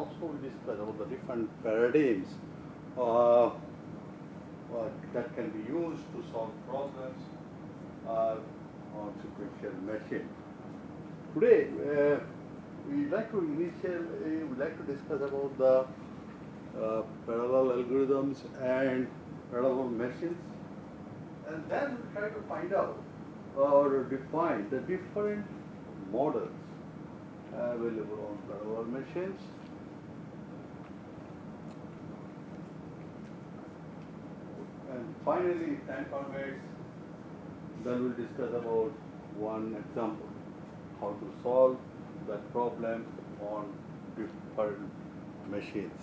also we discuss about the different paradigms that can be used to solve problems on sequential machine. Today, we'd like to discuss about the parallel algorithms and parallel machines, and then we try to find out or define the different models available on parallel machines. And finally, if time permits, then we'll discuss about one example, how to solve that problem on different machines.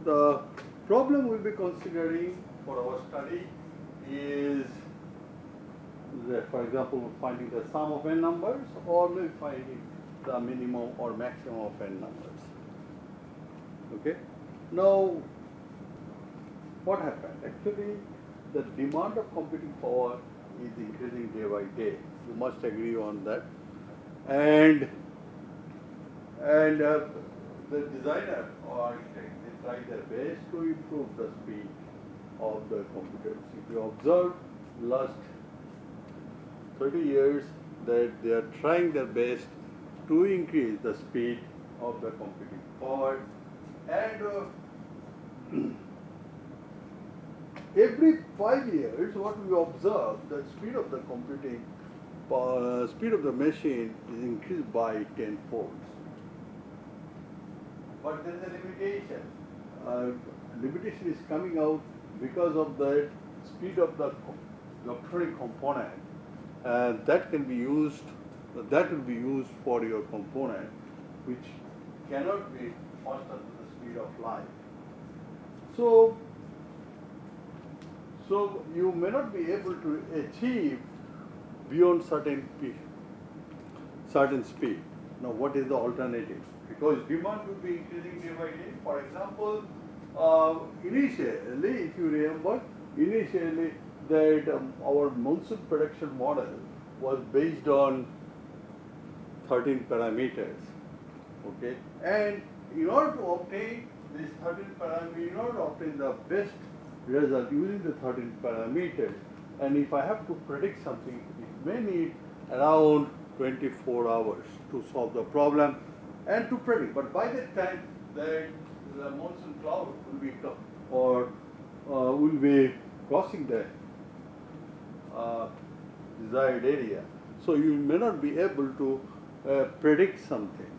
The problem we'll be considering for our study is, for example, finding the sum of n numbers, or maybe finding the minimum or maximum of n numbers. Okay. Now, what happened? Actually, the demand of computing power is increasing day by day. You must agree on that. And the designer or architect, they try their best to improve the speed of the computers. If you observe last 30 years that they are trying their best to increase the speed of the computing power, and every 5 years what we observe, the speed of the computing speed of the machine is increased by 10 folds. But there is a limitation. Limitation is coming out because of the speed of the electronic component, and that can be used. That will be used for your component, which cannot be faster than the speed of light. So you may not be able to achieve beyond certain speed. Now, what is the alternative? Because demand will be increasing day by day. For example, initially, if you remember, that our monsoon prediction model was based on 13 parameters. Okay, and in order to obtain these 13 parameters, in order to obtain the best result using the 13 parameters, and if I have to predict something, it may need around 24 hours to solve the problem and to predict. But by that time, the monsoon cloud will be crossing the desired area. So you may not be able to predict something.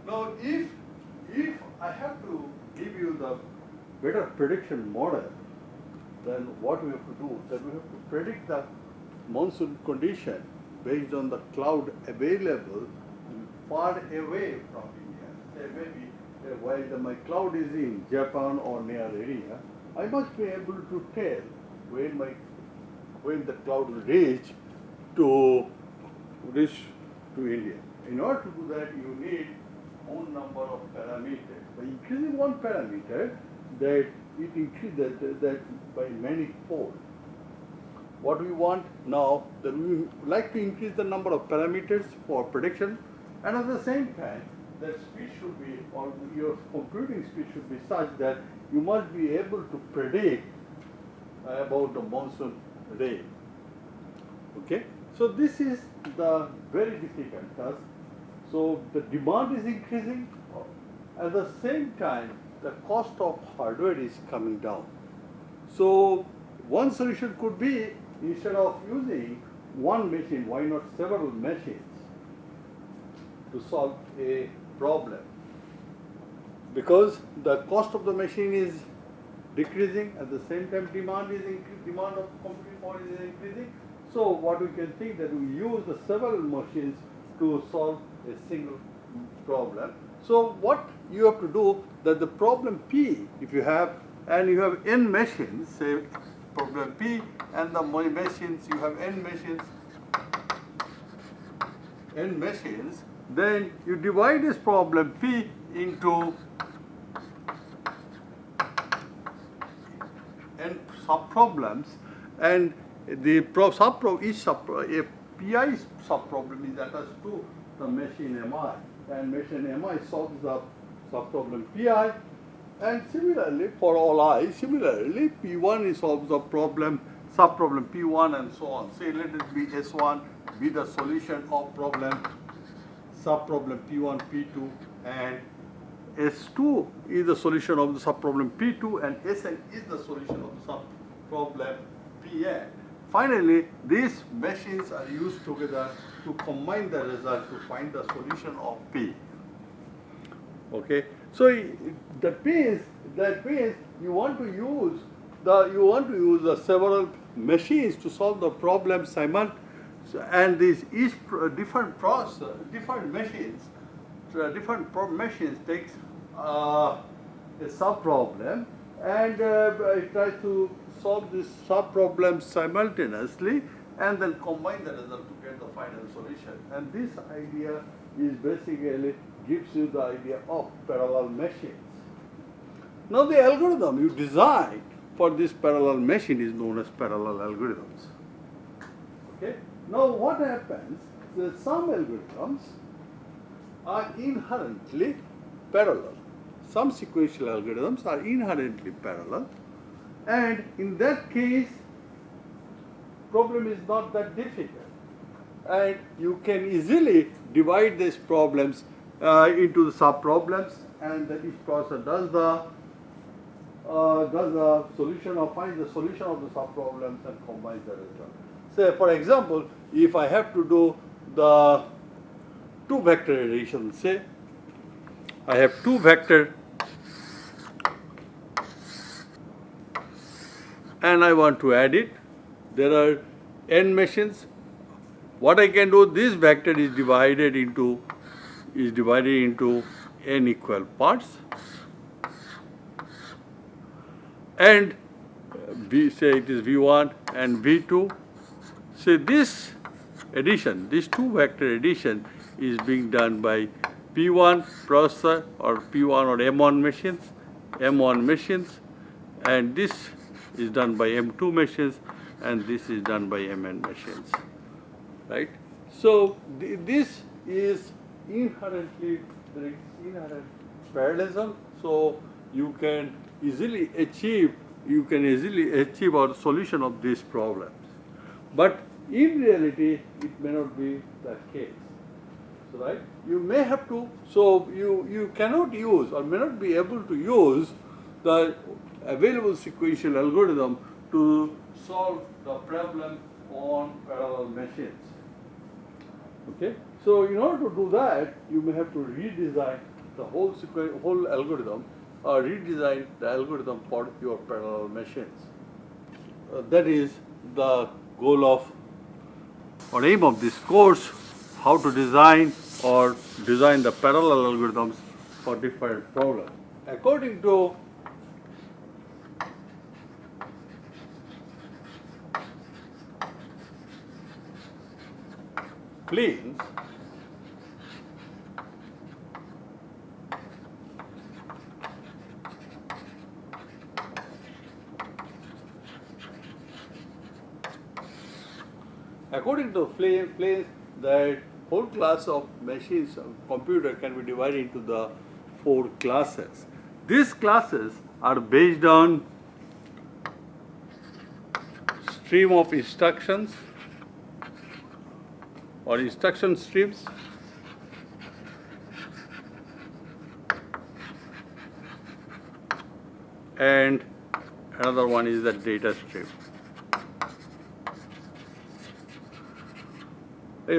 Now, if I have to give you the better prediction model, then what we have to do, that we have to predict the monsoon condition based on the cloud available far away from India. Say maybe while my cloud is in Japan or near area, I must be able to tell when the cloud will reach to India. In order to do that, you need own number of parameters. By increasing one parameter, that it increases that by many fold. What we want now, that we would like to increase the number of parameters for prediction, and at the same time, the speed should be, or your computing speed should be such that you must be able to predict about the monsoon rain. Okay, so this is the very difficult task. So the demand is increasing, at the same time, the cost of hardware is coming down. So one solution could be, instead of using one machine, why not several machines to solve a problem? Because the cost of the machine is decreasing, at the same time demand of computing power is increasing. So what we can think that we use the several machines to solve a single problem. So what you have to do, that the problem P, if you have, and you have n machines, say problem P, and the machines, you have n machines, then you divide this problem P into n subproblems, and the each PI subproblem is attached to the machine MI, and machine MI solves the subproblem PI, and similarly for all I, similarly P1 solves the subproblem P1 and so on. Say let it be S1 be the solution of subproblem P1, P2, and S2 is the solution of the subproblem P2, and Sn is the solution of the subproblem Pn. Finally, these machines are used together to combine the result to find the solution of P. Okay, so that means you want to use the several machines to solve the problem simultaneously, and these each different machines, machines takes a subproblem and tries to solve this subproblem simultaneously and then combine the result to get the final solution. And this idea is basically gives you the idea of parallel machines. Now the algorithm you design for this parallel machine is known as parallel algorithms. Okay. Now what happens is some algorithms are inherently parallel. Some sequential algorithms are inherently parallel, and in that case problem is not that difficult, and you can easily divide these problems into the sub-problems, and that each process does the solution or finds the solution of the sub-problems and combines the result. Say for example, if I have to do the two-vector addition, say I have two vector and I want to add it. There are n machines. What I can do, this vector is divided into n equal parts, and say it is V1 and V2. Say this addition, this two vector addition is being done by P1 processor or P1 or M1 machines, and this is done by M2 machines, and this is done by Mn machines, right? So this is inherent parallelism. So you can easily achieve a solution of these problems, but in reality it may not be that case. So, right? You may have to. So you cannot use or may not be able to use the available sequential algorithm to solve the problem on parallel machines. Okay. So in order to do that, you may have to redesign the whole algorithm, or redesign the algorithm for your parallel machines. That is the goal of or aim of this course: how to design the parallel algorithms for different problems. According to Flynn, that whole class of machines, computer can be divided into the 4 classes. These classes are based on stream of instructions or instruction streams, and another one is the data stream.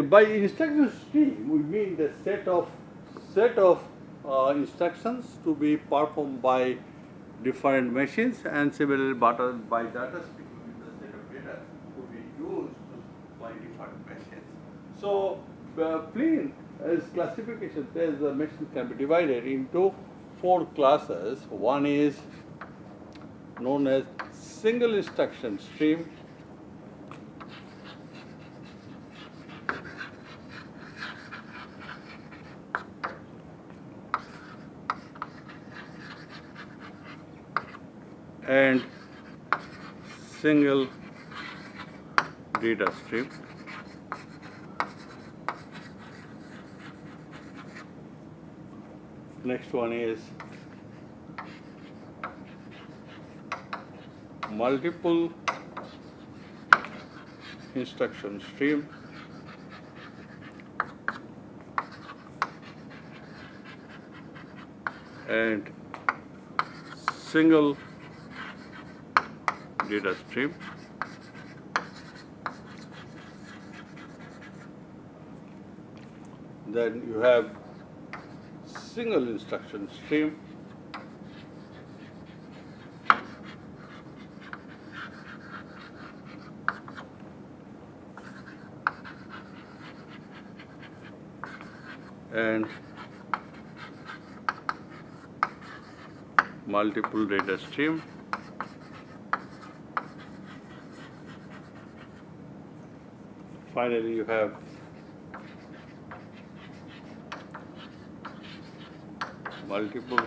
By instruction stream, we mean the set of instructions to be performed by different machines, and similarly by data stream, the set of data to be used by different machines. So, Flynn's classification says the machines can be divided into 4 classes. One is known as single instruction stream, and single data stream. Next one is multiple instruction stream. And single data stream. Then you have single instruction stream. And multiple data stream. Finally, you have multiple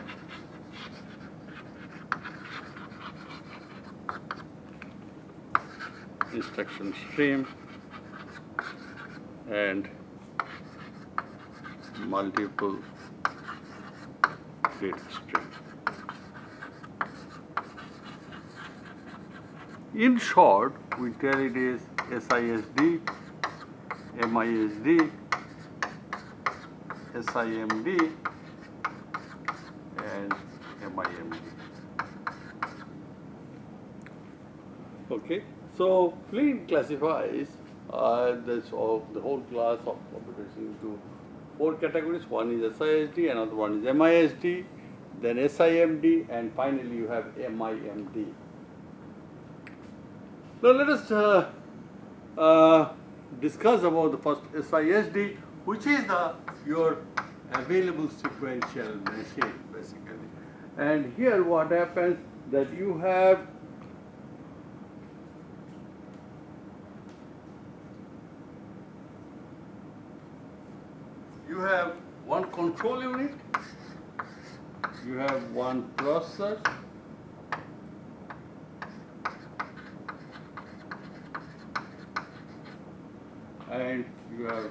instruction stream and multiple data stream. In short, we tell it is SISD, MISD, SIMD and MIMD. Okay, so Flynn classifies the whole class of computers into 4 categories. One is SISD, another one is MISD, then SIMD, and finally you have MIMD. Now let us discuss about the first SISD, which is your available sequential machine basically. And here what happens that you have one control unit, you have one processor, and you have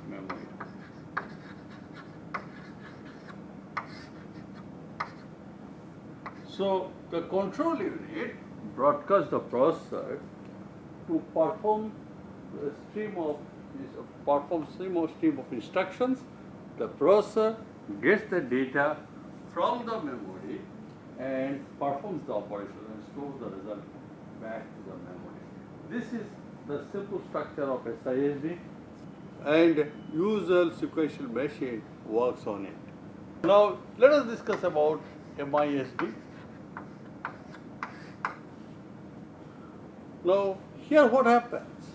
memory. So the control unit broadcasts the processor to perform a stream of instructions. The processor gets the data from the memory and performs the operation and stores the result back to the memory. This is the simple structure of SISD, and usual sequential machine works on it. Now let us discuss about MISD. Now here what happens?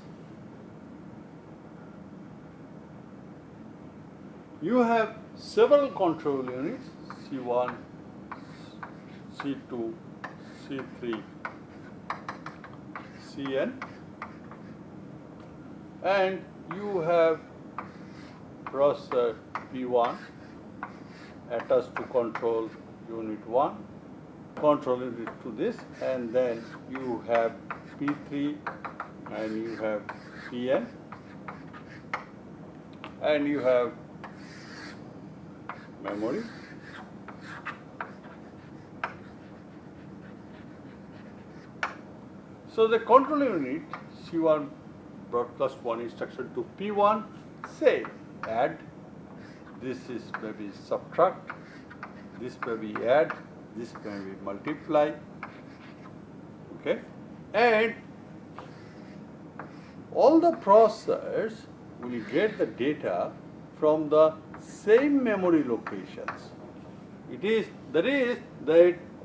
You have several control units, C1, C2, C3, Cn, and you have processor P1 attached to control unit 1, control unit to this, and then you have P3 and you have Pn, and you have memory. So the control unit C1 broadcast one instruction to P1, say add, this is maybe subtract, this may be add, this may be multiply, okay, and all the processors will get the data from the same memory locations. That is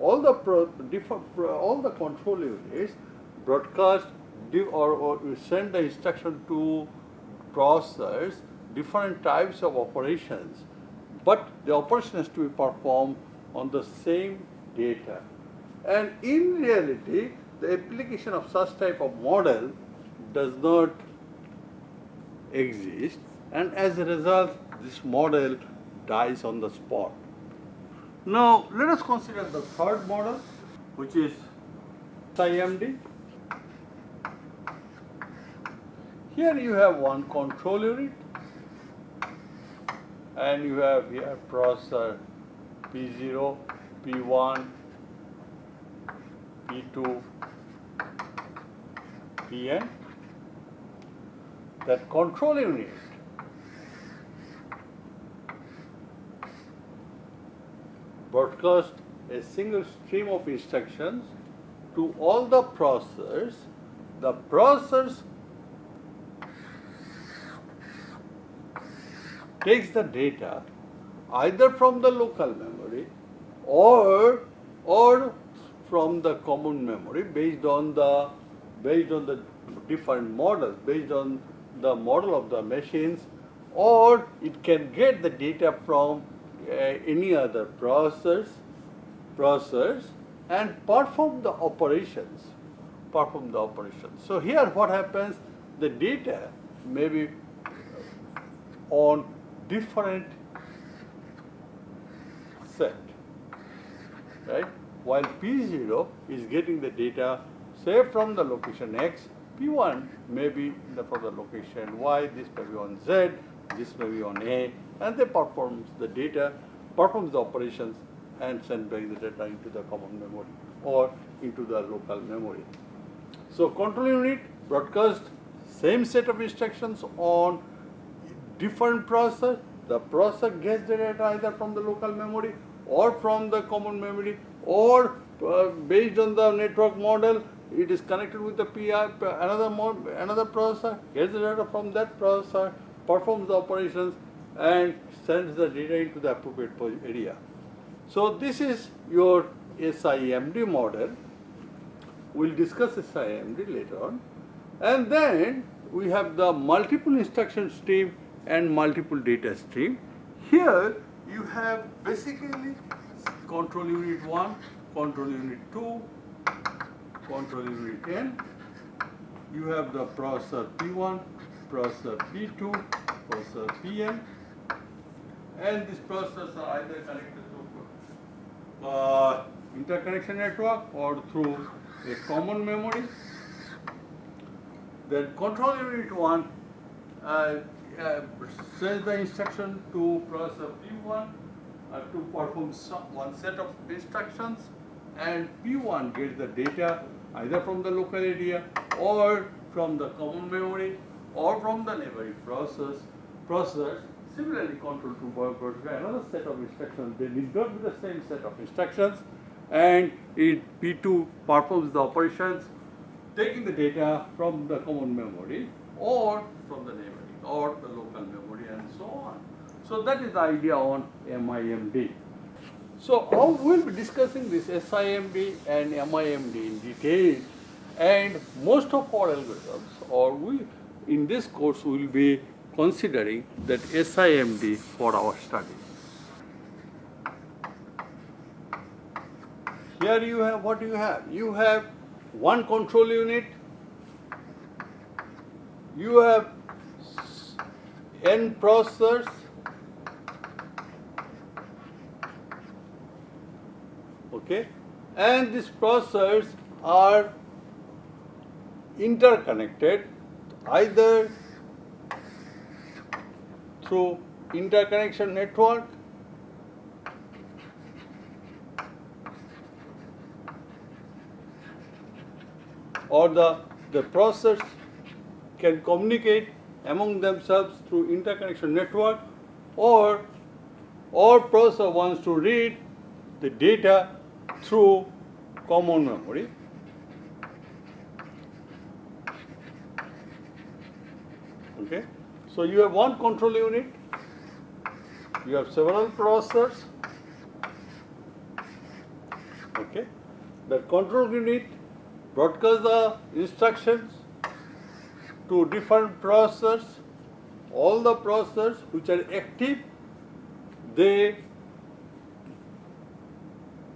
all the control units broadcast or send the instruction to processors different types of operations, but the operation has to be performed on the same data. And in reality, the application of such type of model does not exist, and as a result, this model dies on the spot. Now, let us consider the third model, which is SIMD. Here you have one control unit, and you have here processor P0, P1, P2, Pn. That control unit broadcast a single stream of instructions to all the processors. The processors takes the data either from the local memory or from the common memory based on the different models, based on the model of the machines, or it can get the data from any other processors and perform the operations. So here what happens, the data may be on different set, right? While P0 is getting the data say from the location X, P1 may be from the location Y, this may be on Z, this may be on A, and they performs the operations and send back the data into the common memory or into the local memory. So control unit broadcast same set of instructions on different processor. The processor gets the data either from the local memory or from the common memory, or based on the network model, it is connected with the another processor, gets the data from that processor, performs the operations and sends the data into the appropriate area. So this is your SIMD model. We'll discuss SIMD later on. And then we have the multiple instruction stream and multiple data stream. Here you have basically control unit 1, control unit 2, control unit N. You have the processor P1, processor P2, processor Pn, and these processors are either connected to interconnection network or through a common memory. Then control unit 1 sends the instruction to processor P1 to perform one set of instructions, and P1 gets the data either from the local area or from the common memory or from the neighboring processors. Similarly, control 2 broadcasts another set of instructions. They need not be the same set of instructions, and P2 performs the operations taking the data from the common memory or from the neighboring or the local memory and so on. So that is the idea on MIMD. So we'll be discussing this SIMD and MIMD in detail, and most of our algorithms, or in this course we will be considering that SIMD for our study. Here you have what you have. You have one control unit, you have n processors, okay, and these processors are interconnected either through interconnection network or the processors can communicate among themselves through interconnection network, or processor wants to read the data through common memory. Okay, so you have one control unit, you have several processors. Okay, the control unit broadcasts the instructions to different processors. All the processors which are active, they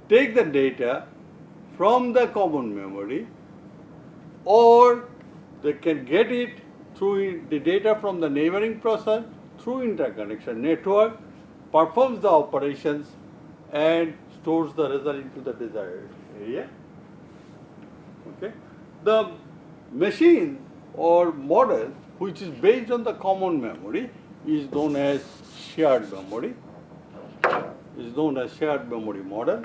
take the data from the common memory, or they can get it through the data from the neighboring processor through interconnection network, performs the operations and stores the result into the desired area. Okay, the machine or model which is based on the common memory is known as shared memory. Is known as shared memory model.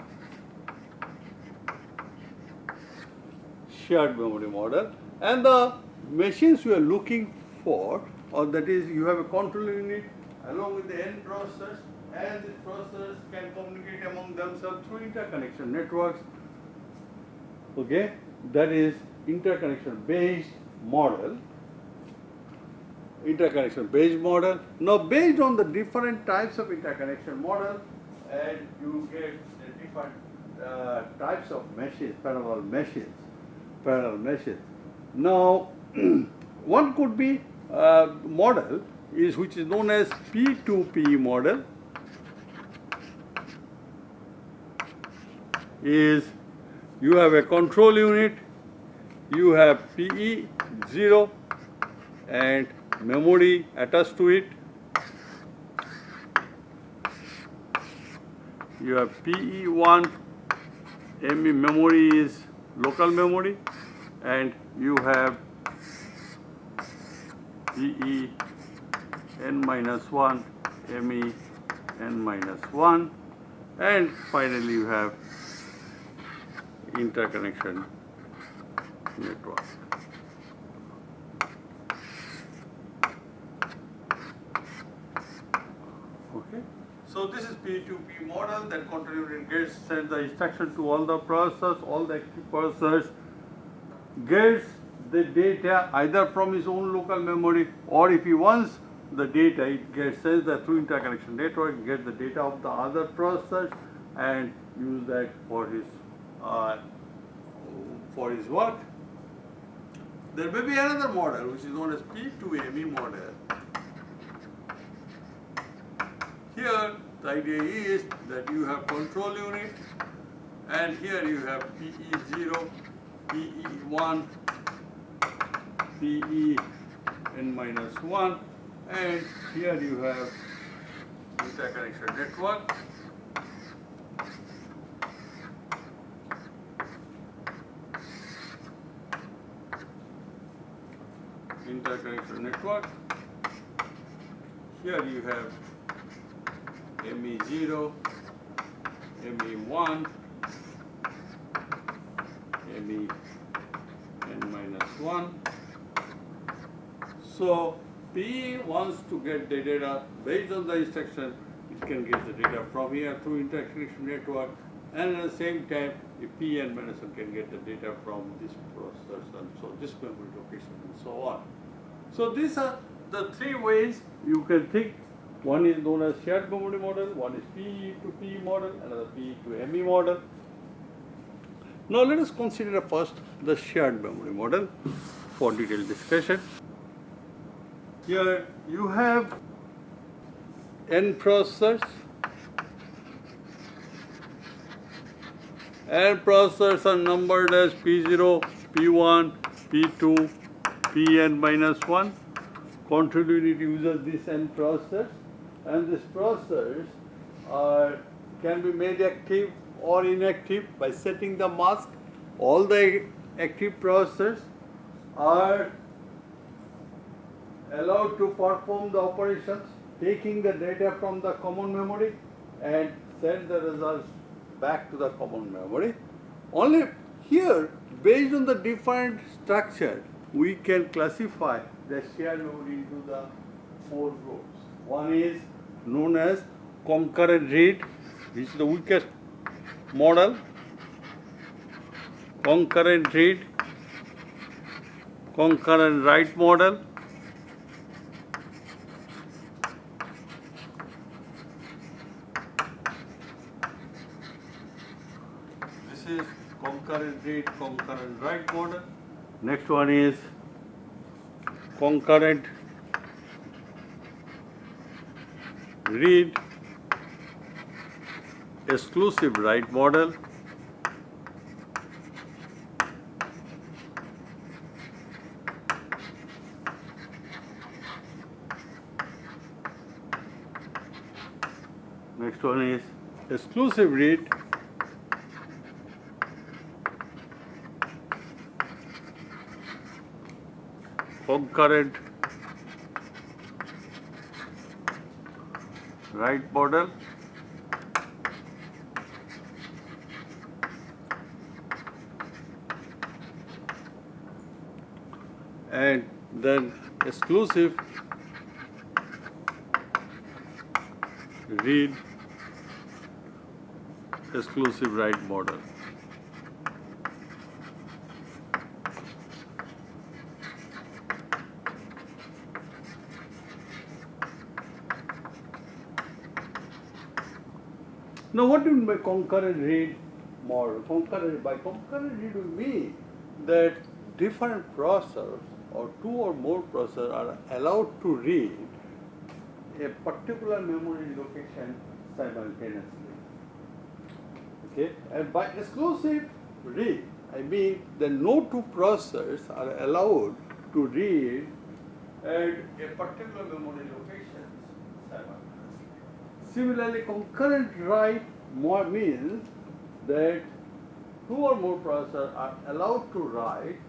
Shared memory model. And the machines you are looking for, or that is you have a control unit along with the end process, and this process can communicate among themselves through interconnection networks. Okay, that is interconnection based model. Interconnection based model. Now based on the different types of interconnection model, and you get the different types of machines, parallel machines. Now one could be model is which is known as P2P model. Is you have a control unit, you have PE0 and memory attached to it. You have PE1, ME memory is local memory, and you have PE n-1, ME n-1, and finally you have interconnection network. Okay. So this is P2P model. That control unit sends the instruction to all the processors, all the active processors gets the data either from his own local memory, or if he wants the data, it sends that through interconnection network, gets the data of the other processors and use that for his work. There may be another model which is known as P2ME model. Here the idea is that you have control unit, and here you have PE0, PE1, PE n-1, and here you have interconnection network. Interconnection network. Here you have ME0, ME1, ME n-1. So PE wants to get the data based on the instruction. It can get the data from here through interconnection network, and at the same time, the P n-1 can get the data from this processor, and so this memory location and so on. So these are the three ways you can think. One is known as shared memory model, one is P2P model, another P2ME model. Now let us consider first the shared memory model for detailed discussion. Here you have n processors. N processors are numbered as P0, P1, P2, Pn-1. Control unit uses this n processors, and these processors can be made active or inactive by setting the mask. All the active processors are allowed to perform the operations, taking the data from the common memory and send the results back to the common memory. Only here, based on the different structure, we can classify the shared memory into the four groups. One is known as concurrent read, which is the weakest model. Concurrent read, concurrent write model, this is concurrent read, concurrent write model. Next one is concurrent read, exclusive write model. Next one is exclusive read, concurrent write model, and then exclusive read, exclusive write model. Now, what do you mean by concurrent read model? By concurrent read, we mean that different processors or two or more processors are allowed to read a particular memory location simultaneously. Okay, and by exclusive read, I mean that no two processors are allowed to read at a particular memory location simultaneously. Similarly, concurrent write means that two or more processors are allowed to write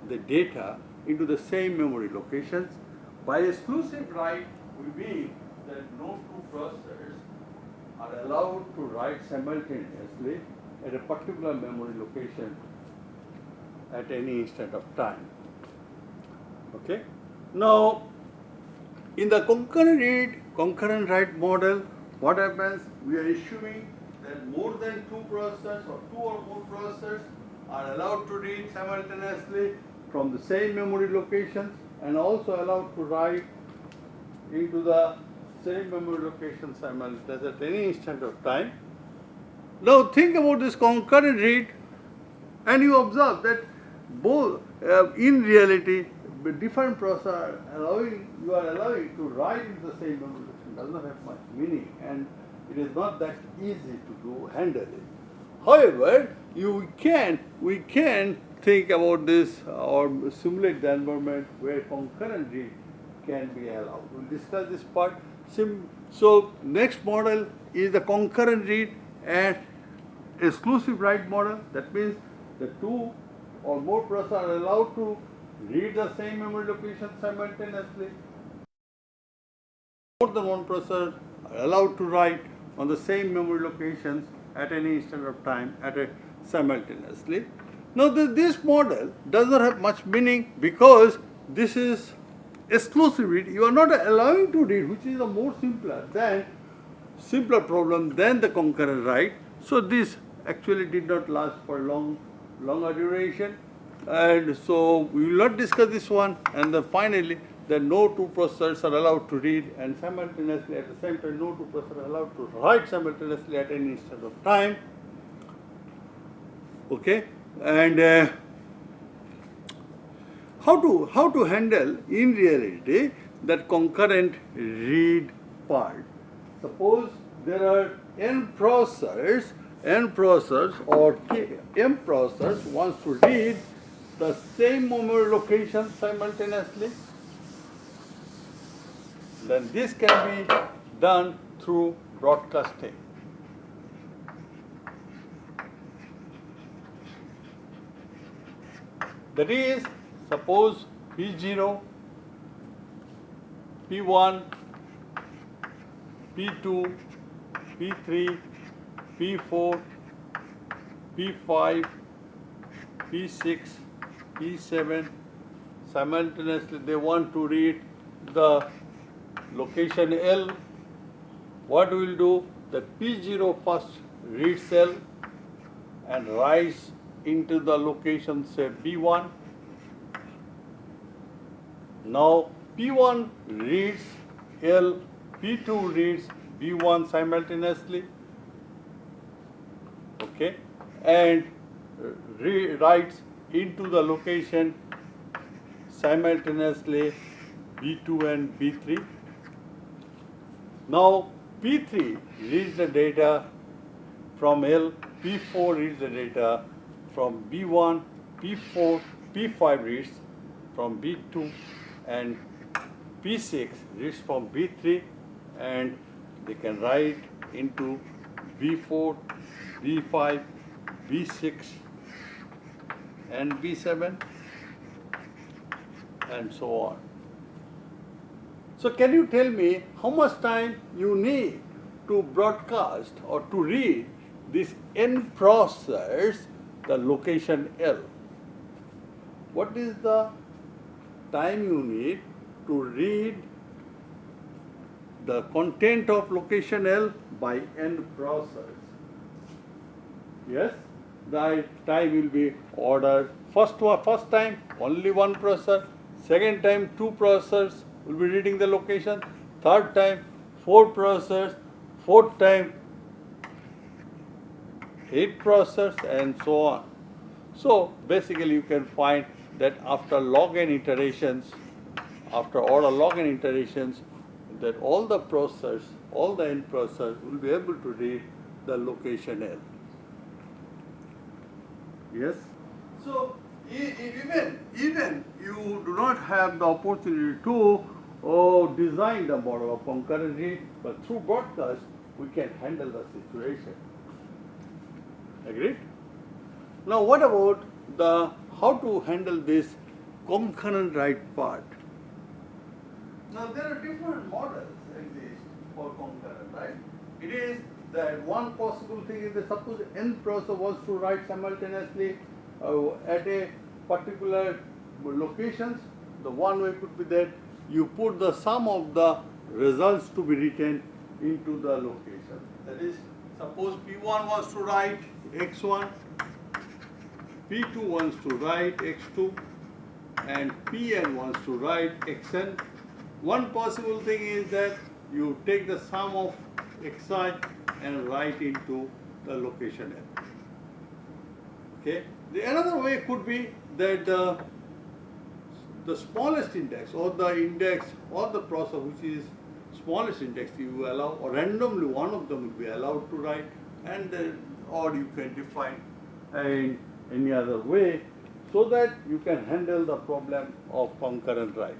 the data into the same memory locations. By exclusive write, we mean that no two processors are allowed to write simultaneously at a particular memory location at any instant of time. Okay. Now, in the concurrent write model, what happens? We are assuming that more than two processors or two or more processors are allowed to read simultaneously from the same memory locations and also allowed to write into the same memory location simultaneously at any instant of time. Now think about this concurrent read, and you observe that both in reality different processors you are allowing to write into the same memory location does not have much meaning, and it is not that easy to handle it. However, we can think about this or simulate the environment where concurrent read can be allowed. We'll discuss this part. So next model is the concurrent read and exclusive write model. That means the two or more processors are allowed to read the same memory location simultaneously. More than one processor are allowed to write on the same memory locations at any instant of time simultaneously. Now this model does not have much meaning because this is exclusive read. You are not allowing to read, which is a more simpler problem than the concurrent write. So this actually did not last for longer duration, and so we will not discuss this one. And then finally, that no two processors are allowed to read and simultaneously at the same time no two processors are allowed to write simultaneously at any instant of time. Okay, and how to handle in reality that concurrent read part? Suppose there are n processors or m processors wants to read the same memory location simultaneously. Then this can be done through broadcasting. That is, suppose P0, P1, P2, P3, P4, P5, P6, P7, simultaneously they want to read the location L. What we will do, that P0 first reads L and writes into the location say B1. Now P1 reads L, P2 reads B1 simultaneously, okay, and writes into the location simultaneously B2 and B3. Now P3 reads the data from L, P4 reads the data from B1, P5 reads from B2, and P6 reads from B3, and they can write into B4, B5, B6, and B7, and so on. So can you tell me how much time you need to broadcast or to read this N process, the location L? What is the time you need to read the content of location L by N process? Yes, the time will be ordered. First time only one processor, second time two processors will be reading the location, third time four processors, fourth time 8 processors, and so on. So basically you can find that after log n iterations, after order log n iterations, that all the processors, all the n processors will be able to read the location L. Yes. So even you do not have the opportunity to design the model of concurrency, but through broadcast we can handle the situation. Agreed? Now what about the how to handle this concurrent write part? Now there are different models exist for concurrent write. It is that one possible thing is that suppose n processor wants to write simultaneously at a particular locations. The one way could be that you put the sum of the results to be written into the location. That is, suppose P1 wants to write x1, P2 wants to write x2, and Pn wants to write xn. One possible thing is that you take the sum of xi and write into the location L. Okay. The another way could be that the smallest index or the index or the processor which is smallest index you allow, or randomly one of them will be allowed to write, and or you can define in any other way so that you can handle the problem of concurrent write.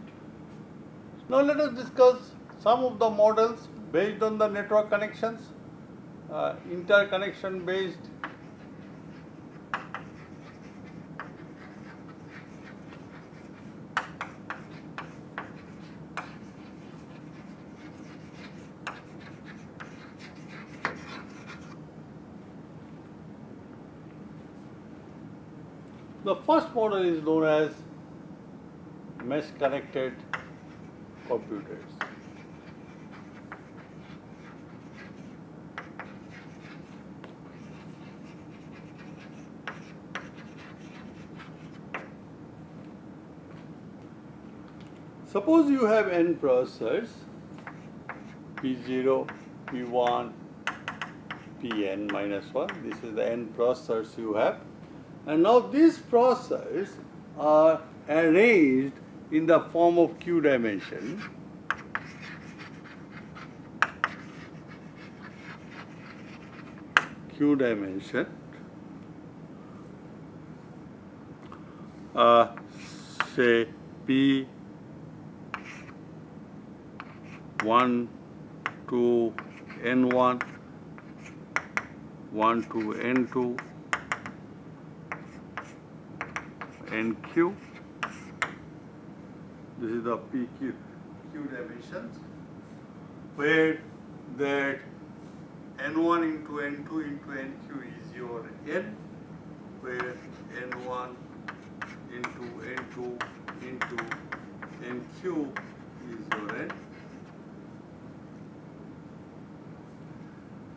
Now let us discuss some of the models based on the network connections, interconnection based. The first model is known as mesh connected computers. Suppose you have n processors, P0, P1, Pn minus 1. This is the n processors you have. And now these processors are arranged in the form of Q dimension. Q dimension. Say P 1 to N1, 1 to N2, NQ. This is the PQ dimensions, where that N1 into N2 into NQ is your N, where N1 into N2 into NQ is your N,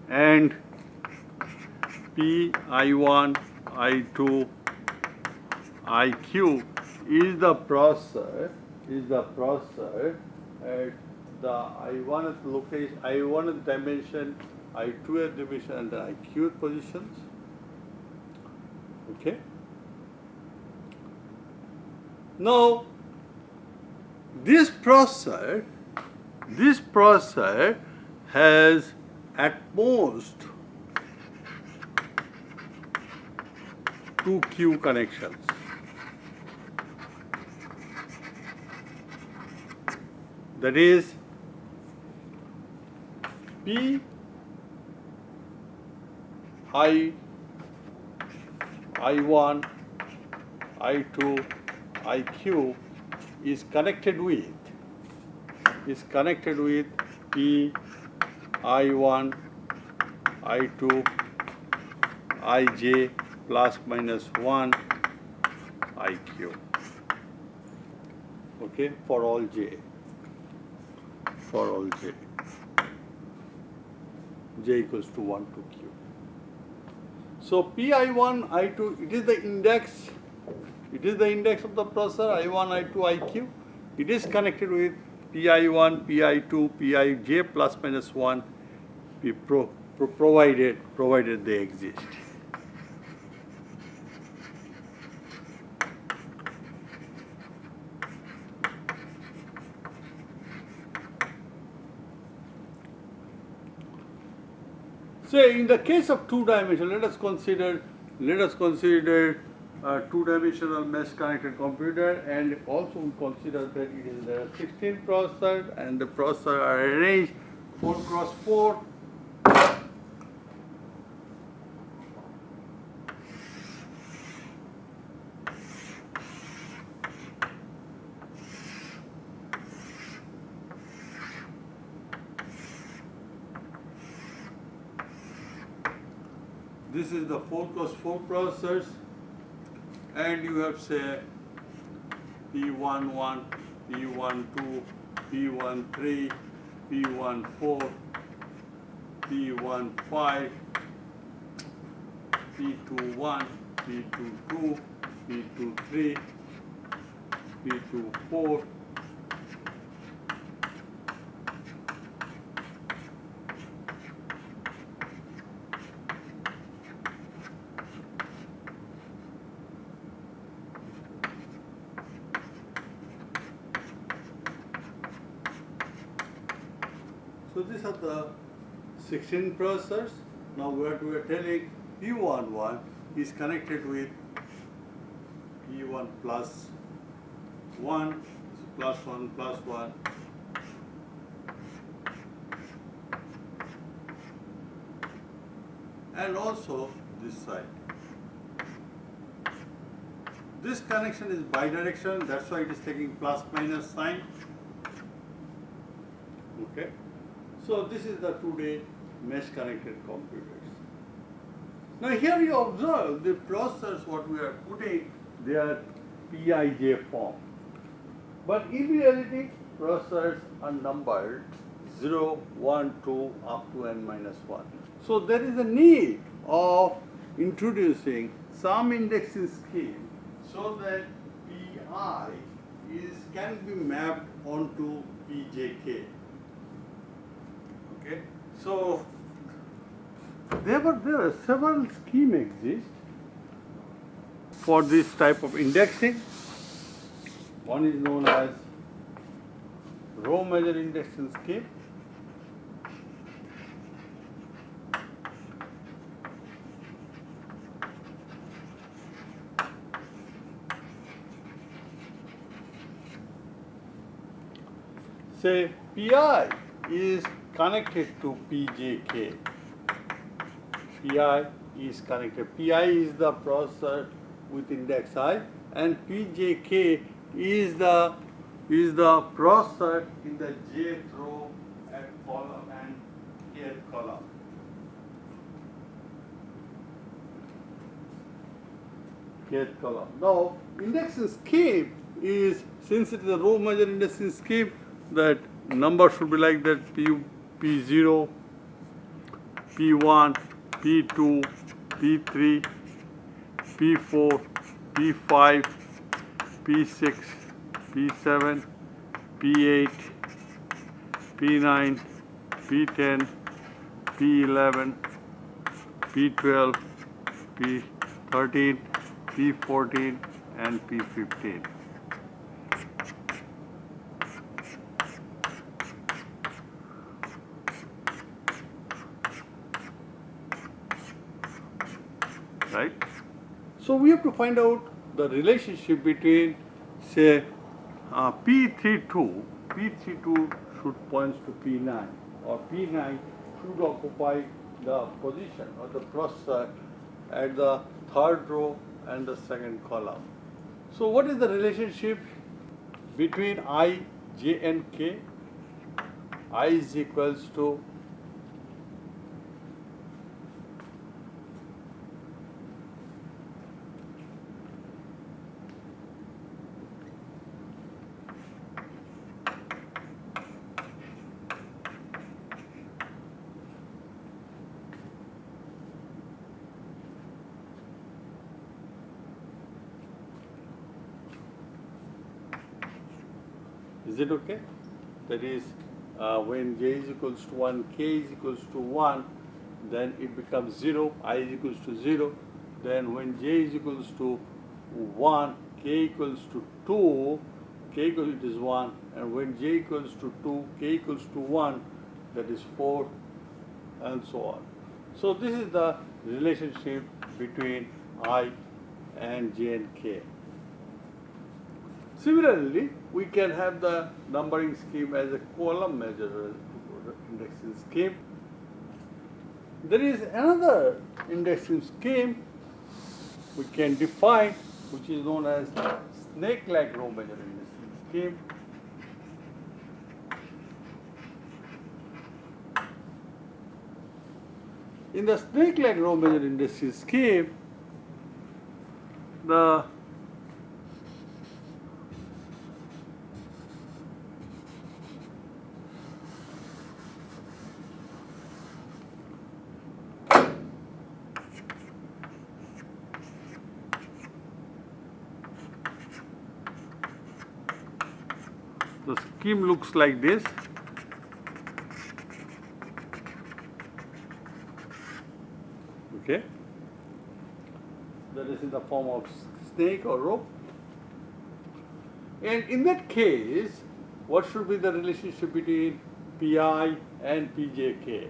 and P I1, I2, IQ is the processor at the I1th location, I1th dimension, I2th dimension, and the IQth positions. Okay. Now, this processor has at most 2 Q connections. That is P I1, I2, IQ is connected with is connected with P I1, I2, Ij plus minus 1 IQ. Okay, for all j. For all j. J equals to 1 to q. So Pi1, I2, it is the index. It is the index of the processor I1, I2, IQ. It is connected with Pi1, Pi2, Pij plus minus 1 provided they exist. Say in the case of two-dimensional, let us consider two-dimensional mesh connected computer, and also we consider that it is there are 16 processors and the processors are arranged 4 cross 4. This is the 4 cross 4 processors, and you have say P11, P12, P13, P14, P15, P21, P22, P23, P24, so these are the 16 processors. Now what we are telling, P11 is connected with P1 plus 1, plus 1 plus 1. And also this side. This connection is bidirectional, that's why it is taking plus minus sign. Okay. So this is the today mesh connected computers. Now here you observe the processors what we are putting, they are Pij form. But in reality, processors are numbered 0, 1, 2 up to n minus 1. So there is a need of introducing some indexing scheme so that Pi can be mapped onto Pjk. Okay. So there are several schemes exist for this type of indexing. One is known as row measure indexing scheme. Say Pi is connected to Pjk. Pi is connected. Pi is the processor with index I, and Pjk is the processor in the jth row and column and kth column. Kth column. Now, indexing scheme is, since it is a row measure indexing scheme, that number should be like that: P0, P1, P2, P3, P4, P5, P6, P7, P8, P9, P10, P11, P12, P13, P14, and P15. Right? So we have to find out the relationship between, say, P32 should point to P9, or P9 should occupy the position or the processor at the third row and the second column. So what is the relationship between I, J and K? I is equals to is it okay? That is, when j is equals to 1, k is equals to 1, then it becomes 0, I is equals to 0. Then when j is equals to 1, k equals to 2, k equals it is 1, and when j equals to 2, k equals to 1, that is 4, and so on. So this is the relationship between I and j and k. Similarly, we can have the numbering scheme as a column measure indexing scheme. There is another indexing scheme we can define, which is known as snake-like row measure indexing scheme. In the snake-like row measure indexing scheme, the scheme looks like this. Okay, that is in the form of snake or rope. And in that case, what should be the relationship between Pi and Pjk?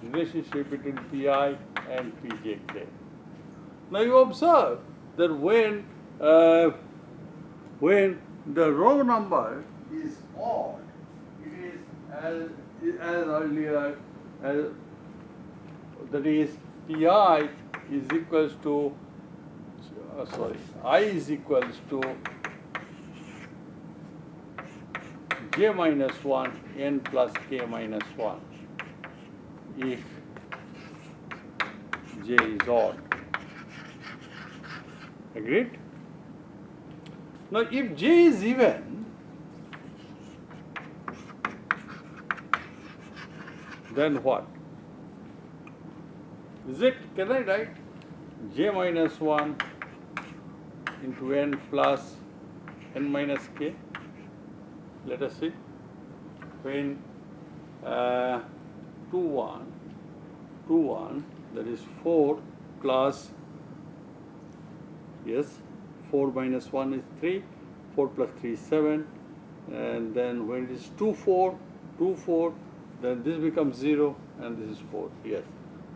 Relationship between Pi and Pjk. Now you observe that when the row number is odd, it is as earlier as, that is Pi is equals to I is equals to j minus 1 n plus k minus 1 if j is odd. Agreed? Now if j is even, then what? Is it, can I write j minus 1 into n plus n minus k? Let us see. When 2, 1, that is 4 plus, yes, 4 minus 1 is 3, 4 plus 3 is 7, and then when it is 2, 4, then this becomes 0 and this is 4, yes.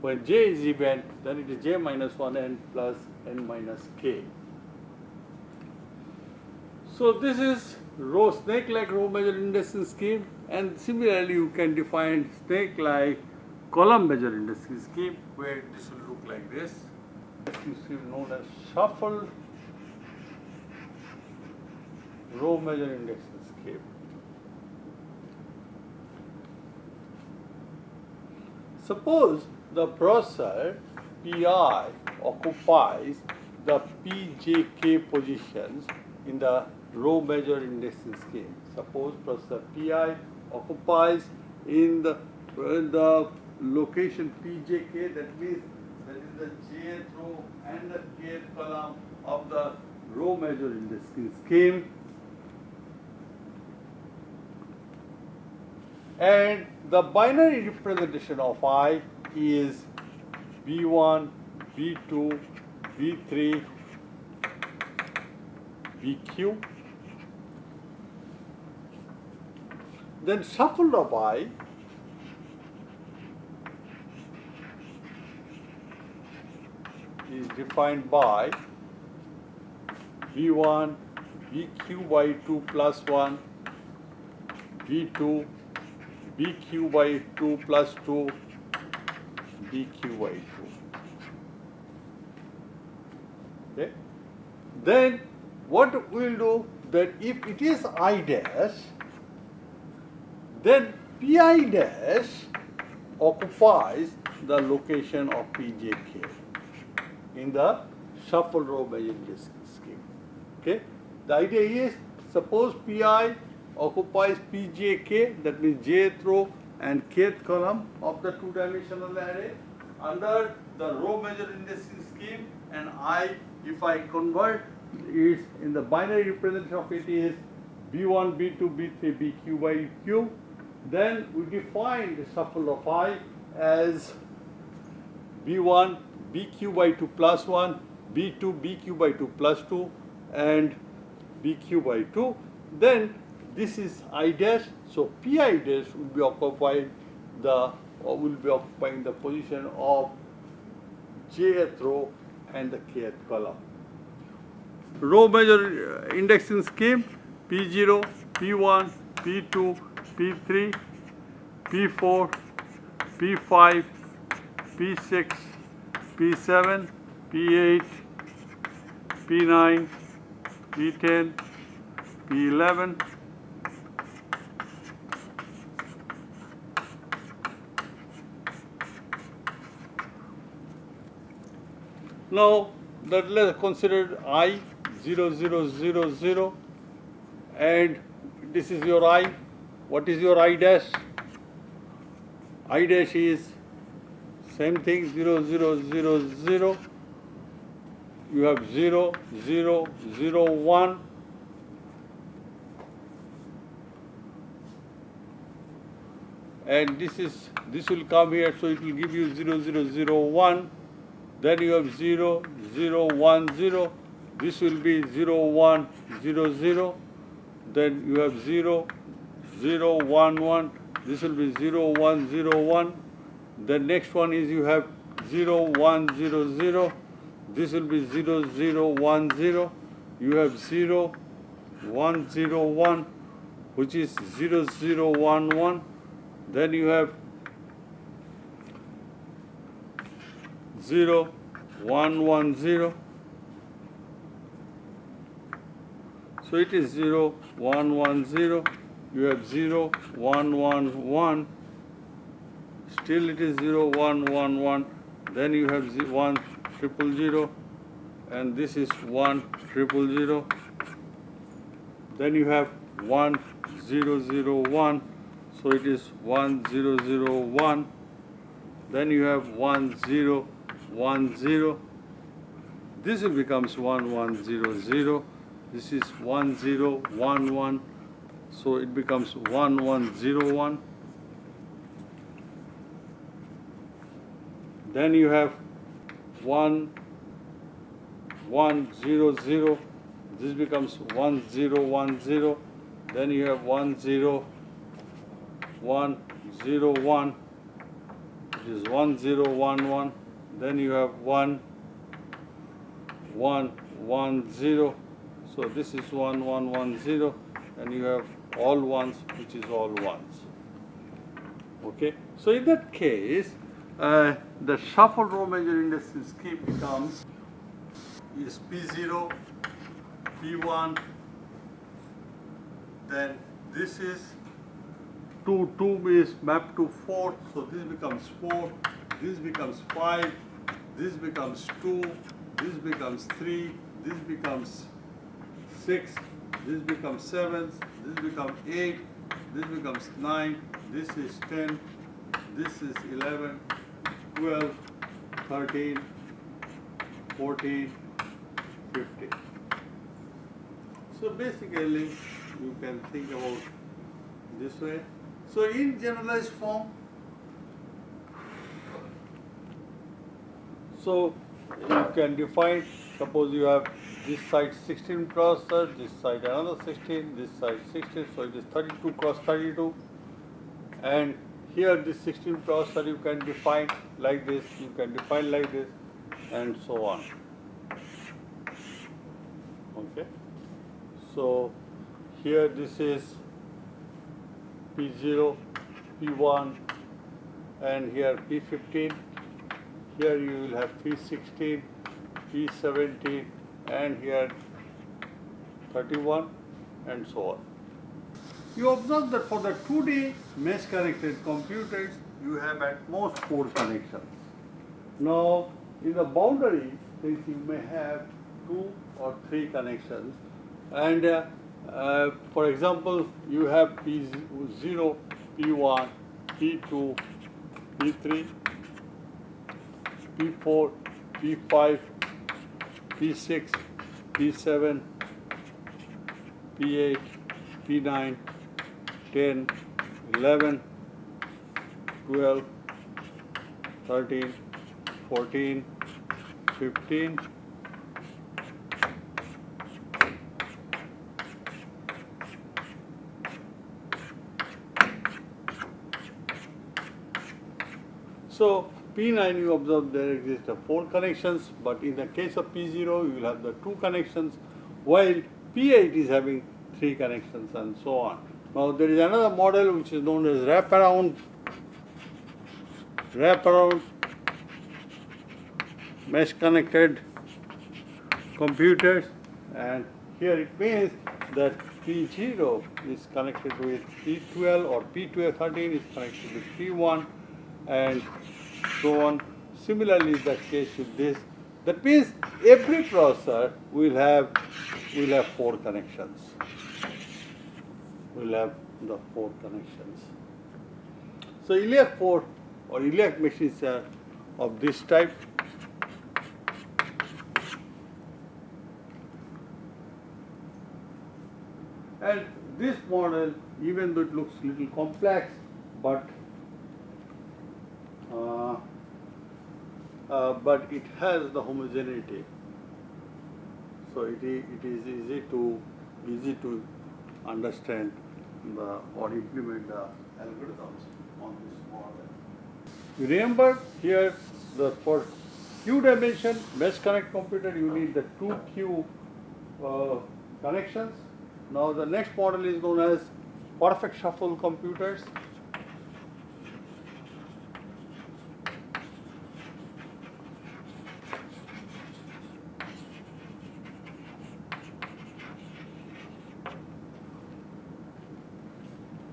When j is even, then it is j minus 1 n plus n minus k. So this is snake-like row measure indexing scheme, and similarly you can define snake-like column measure indexing scheme, where this will look like this. Indexing scheme known as shuffled row measure indexing scheme. Suppose the processor Pi occupies the Pjk positions in the row measure indexing scheme. Suppose processor Pi occupies in the location Pjk, that means that is the jth row and the kth column of the row measure indexing scheme. And the binary representation of I is B1, B2, B3, BQ. Then shuffled of I is defined by B1, BQ by 2 plus 1, B2, BQ by 2 plus 2, BQ by 2. Okay. Then what we will do? that if it is I dash, then Pi dash occupies the location of Pjk in the shuffle row measure index scheme. Okay? The idea is, suppose Pi occupies Pjk, that means jth row and kth column of the two-dimensional array under the row measure indexing scheme, and I, if I convert it in the binary representation of it is B1, B2, B3, BQ by Q, then we define the shuffle of I as B1, BQ by 2 plus 1, B2, BQ by 2 plus 2, and BQ by 2. Then this is I dash, so Pi dash will be occupying the position of jth row and the kth column. Row measure indexing scheme: P0, P1, P2, P3, P4, P5, P6, P7, P8, P9, P10, P11, now that let's consider I 0, 0, 0, 0, and this is your I. What is your I dash? I dash is same thing, 0, 0, 0, 0. You have 0, 0, 0, 1. And this will come here, so it will give you 0, 0, 0, 1. Then you have 0, 0, 1, 0. This will be 0, 1, 0, 0. Then you have 0, 0, 1, 1. This will be 0, 1, 0, 1. The next one is you have 0, 1, 0, 0. This will be 0, 0, 1, 0. You have 0, 1, 0, 1, which is 0, 0, 1, 1. Then you have 0, 1, 1, 0. So it is 0, 1, 1, 0. You have 0, 1, 1, 1. Still it is 0, 1, 1, 1. Then you have 1, 0, 0, and this is 1, 0, 0. Then you have 1, 0, 0, 1. So it is 1, 0, 0, 1. Then you have 1, 0, 1, 0. This will becomes 1, 1, 0, 0. This is 1, 0, 1, 1. So it becomes 1, 1, 0, 1. Then you have 1, 1, 0, 0. This becomes 1, 0, 1, 0. Then you have 1, 0, 1, 0, 1. It is 1, 0, 1, 1. Then you have 1, 1, 1, 0. So this is 1, 1, 1, 0. And you have all ones, which is all ones. Okay. So in that case, the shuffle row measure indexing scheme becomes is P0, P1, then this is 2, 2 is mapped to 4, so this becomes 4, this becomes 5, this becomes 2, this becomes 3, this becomes 6, this becomes 7, this becomes 8, this becomes 9, this is 10, this is 11, 12, 13, 14, 15. So basically, you can think about this way. So in generalized form, so you can define, suppose you have this side 16 processor, this side another 16, this side 16, so it is 32 cross 32. And here this 16 processor you can define like this, you can define like this, and so on. Okay. So here this is P0, P1, and here P15. Here you will have P16, P17, and here 31. and so on. You observe that for the 2D mesh connected computers, you have at most 4 connections. Now, in the boundary, things you may have 2 or 3 connections, and for example, you have P0, P1, P2, P3, P4, P5, P6, P7, P8, P9, 10, 11, 12, 13, 14, 15, so P9 you observe there exist 4 connections, but in the case of P0 you will have the 2 connections, while P8 is having 3 connections and so on. Now there is another model which is known as wraparound mesh connected computers, and here it means that P0 is connected with P12 or P13 is connected with P1 and so on. Similarly is the case with this. That means every processor will have 4 connections. Will have the 4 connections. So Lec-04 or Lec machines are of this type. And this model, even though it looks a little complex, but it has the homogeneity. So it is easy to understand or implement the algorithms on this model. You remember here for Q dimension mesh connect computer you need the 2 Q connections. Now the next model is known as perfect shuffle computers.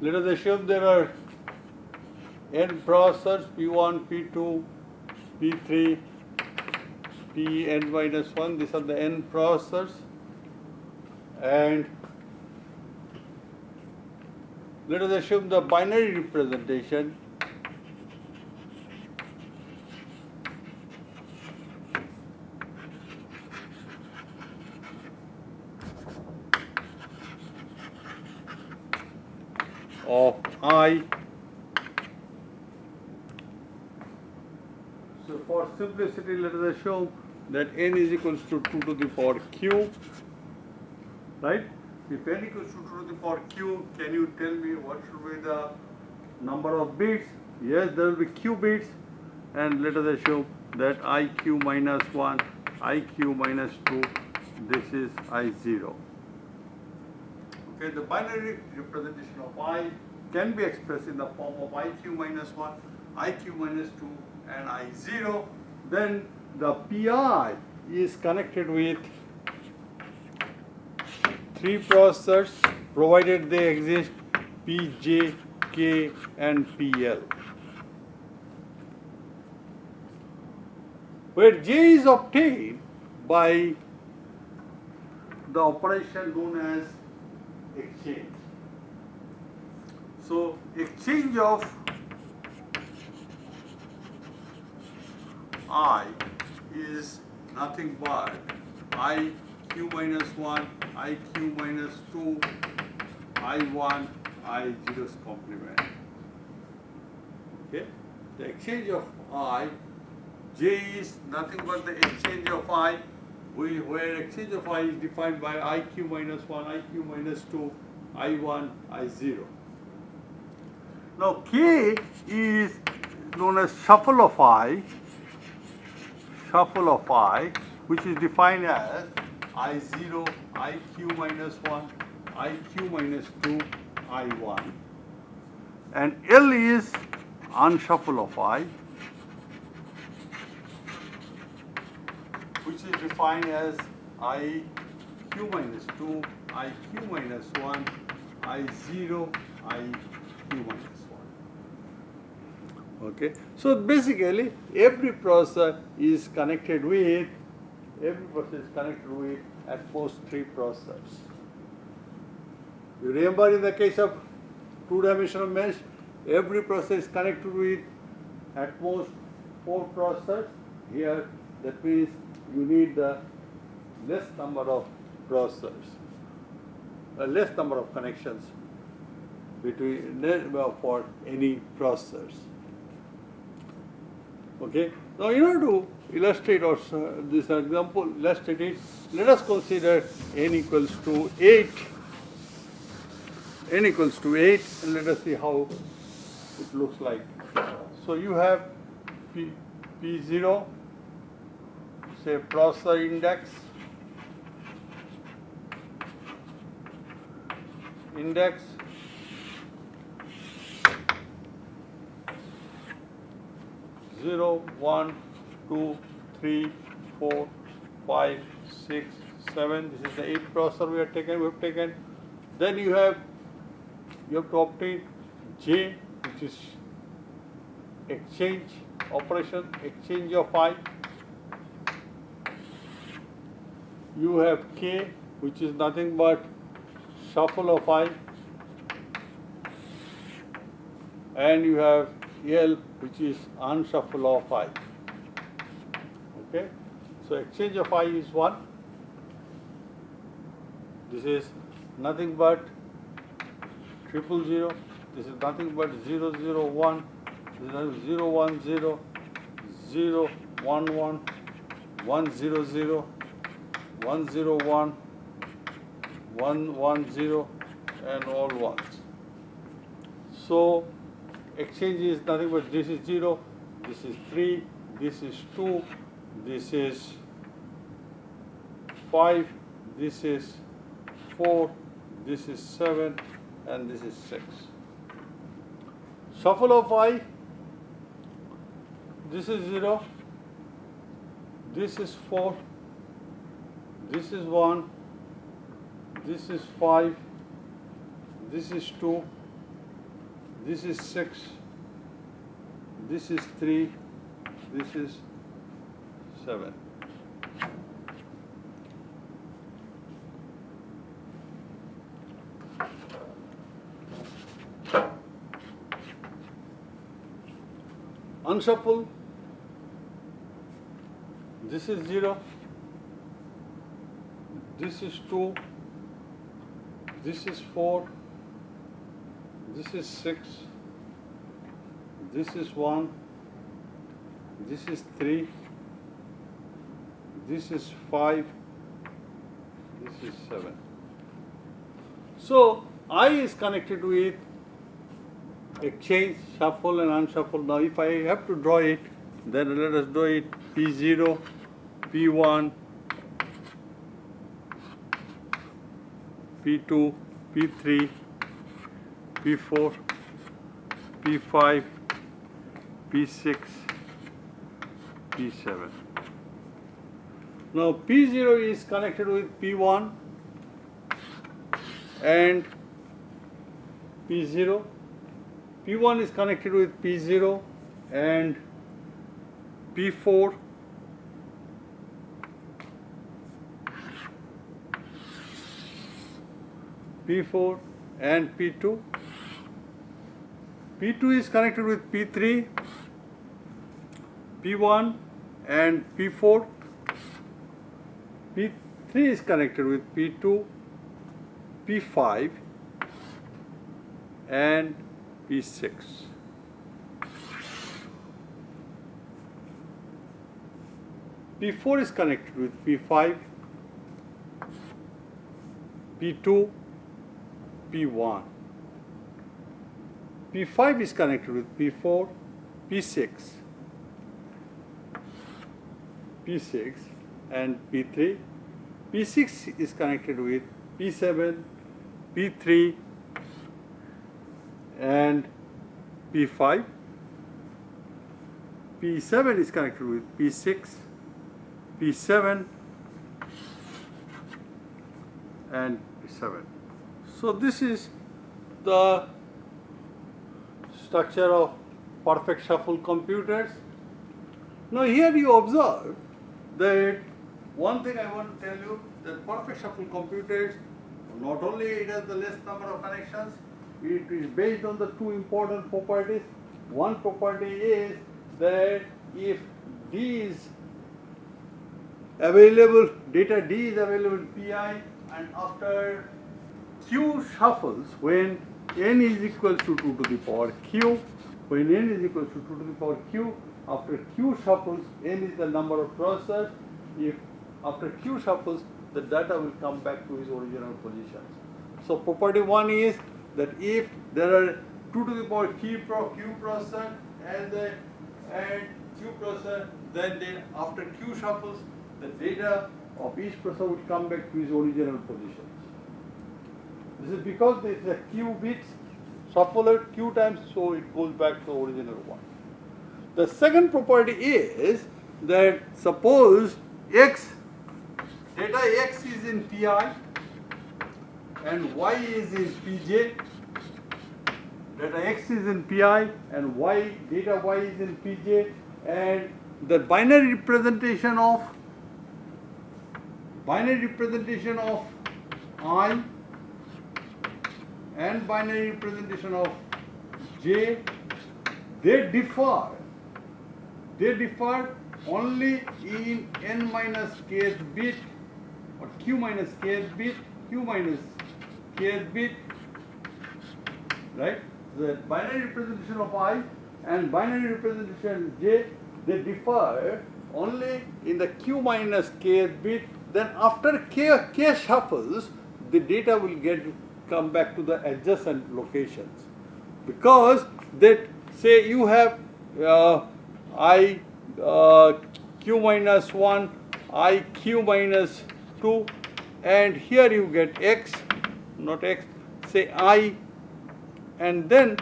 Let us assume there are n processors P1, P2, P3, Pn-1. These are the n processors, and let us assume the binary representation of I. So for simplicity, let us assume that n is equals to 2 to the power q, right? If n equals to 2 to the power q, can you tell me what should be the number of bits? Yes, there will be q bits, and let us assume that iq minus 1, iq minus 2, this is I0. Okay, the binary representation of I can be expressed in the form of iq minus 1, iq minus 2, and I0. Then the Pi is connected with 3 processors provided they exist Pj, K, and Pl, where J is obtained by the operation known as exchange. So exchange of I is nothing but iq minus 1, iq minus 2, I1, I0's complement. Okay, the exchange of I, J is nothing but the exchange of I, where exchange of I is defined by iq minus 1, iq minus 2, I1, I0. Now K is known as shuffle of I, which is defined as I0, iq minus 1, iq minus 2, I1. And L is unshuffle of I, which is defined as iq minus 2, IQ minus 1, I0, IQ minus 1. Okay, so basically every processor is connected with at most 3 processors. You remember in the case of two-dimensional mesh, every processor is connected with at most 4 processors. Here, that means you need the less number of processors, less number of connections between for any processors. Okay. Now, in order to illustrate this example, illustrate it, let us consider n equals to 8. N equals to 8, and let us see how it looks like. So you have P0, say processor index, index 0, 1, 2, 3, 4, 5, 6, 7. This is the 8 processor we have taken. Then you have to obtain J, which is exchange operation, exchange of I. You have K, which is nothing but shuffle of I. And you have L, which is unshuffle of I. Okay, so exchange of I is 1. This is nothing but 000. This is nothing but 001. This is 010, 011, 100, 101, 110, and all ones. So exchange is nothing but this is 0, this is 3, this is 2, this is 5, this is 4, this is 7, and this is 6. Shuffle of I, this is 0, this is 4, this is 1, this is 5, this is 2, this is 6, this is 3, this is 7. Unshuffle, this is 0, this is 2, this is 4, this is 6, this is 1, this is 3, this is 5, this is 7. So I is connected with exchange, shuffle and unshuffle. Now if I have to draw it, then let us draw it P0, P1, P2, P3, P4, P5, P6, P7. Now P0 is connected with P1 and P0. P1 is connected with P0 and P4. P4 and P2. P2 is connected with P3, P1 and P4. P3 is connected with P2, P5 and P6. P4 is connected with P5, P2, P1. P5 is connected with P4, P6, P6 and P3. P6 is connected with P7, P3 and P5. P7 is connected with P6, P7 and 7. So this is the structure of perfect shuffle computers. Now here you observe that one thing I want to tell you, that perfect shuffle computers, not only it has the less number of connections, it is based on the two important properties. One property is that if D is available, data D is available in Pi, and after Q shuffles, when n is equal to 2 to the power Q, when n is equal to 2 to the power Q, after Q shuffles, n is the number of processors. If after Q shuffles, the data will come back to its original positions. So property 1 is that if there are 2 to the power Q processor and Q processor, then after Q shuffles, the data of each processor will come back to its original positions. This is because there is a Q bits shuffled Q times, so it goes back to the original one. The second property is that suppose data X is in Pi and Y is in Pj. Data X is in Pi and data Y is in Pj, and the binary representation of I and binary representation of J, they differ only in n minus kth bit or q minus kth bit, right? The binary representation of I and binary representation of J, they differ only in the q minus kth bit. Then after k shuffles, the data will come back to the adjacent locations, because that say you have I q minus 1, I q minus 2, and here you get x, not x, say I, and then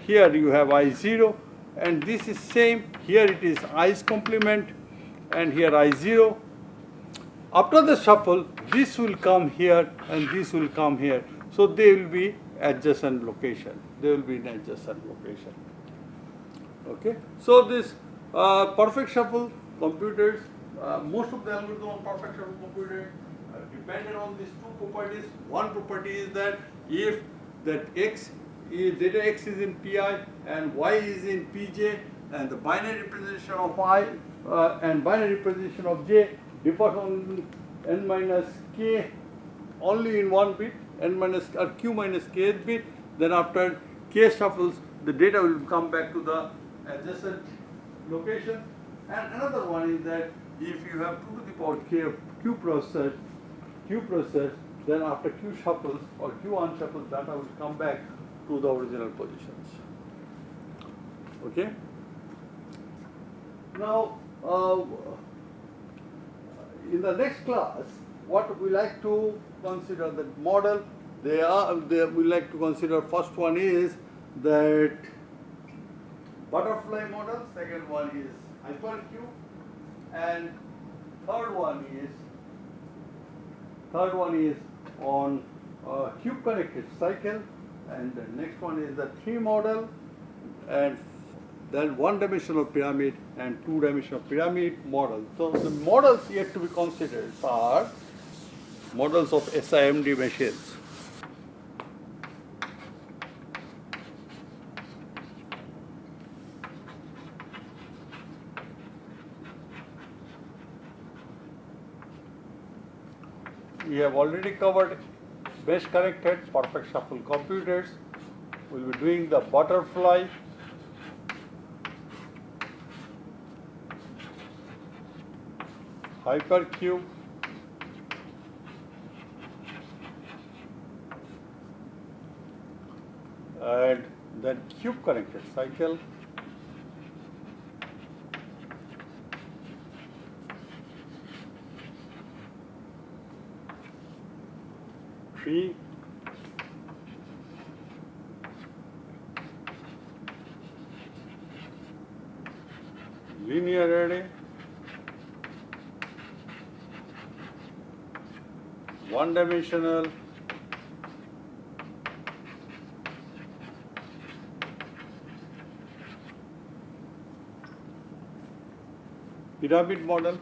here you have I0, and this is same, here it is I's complement, and here I0. After the shuffle, this will come here and this will come here. So they will be adjacent location. They will be in adjacent location. Okay. So this perfect shuffle computers, most of the algorithms on perfect shuffle computers are dependent on these two properties. One property is that if that data X is in Pi and Y is in Pj, and the binary representation of I and binary representation of J differs on n minus k only in one bit, n minus or q minus kth bit. Then after k shuffles, the data will come back to the adjacent location. And another one is that if you have 2 to the power k of q process, then after q shuffles or q unshuffles, data will come back to the original positions. Okay. Now, in the next class, what we like to consider the model, we like to consider first one is that butterfly model, second one is hypercube, and third one is on cube connected cycle, and the next one is the tree model, and then one-dimensional pyramid and two-dimensional pyramid model. So the models yet to be considered are models of SIMD machines. We have already covered mesh connected perfect shuffle computers. We will be doing the butterfly, hypercube, and then cube connected cycle, tree, linear array, one-dimensional pyramid model,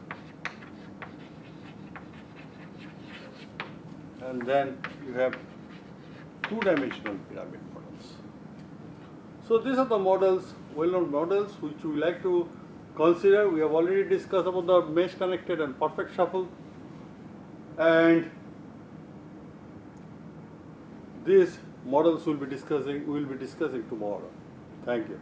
and then you have two-dimensional pyramid models. So these are the models, well-known models which we like to consider. We have already discussed about the mesh connected and perfect shuffle, and these models we will be discussing tomorrow. Thank you.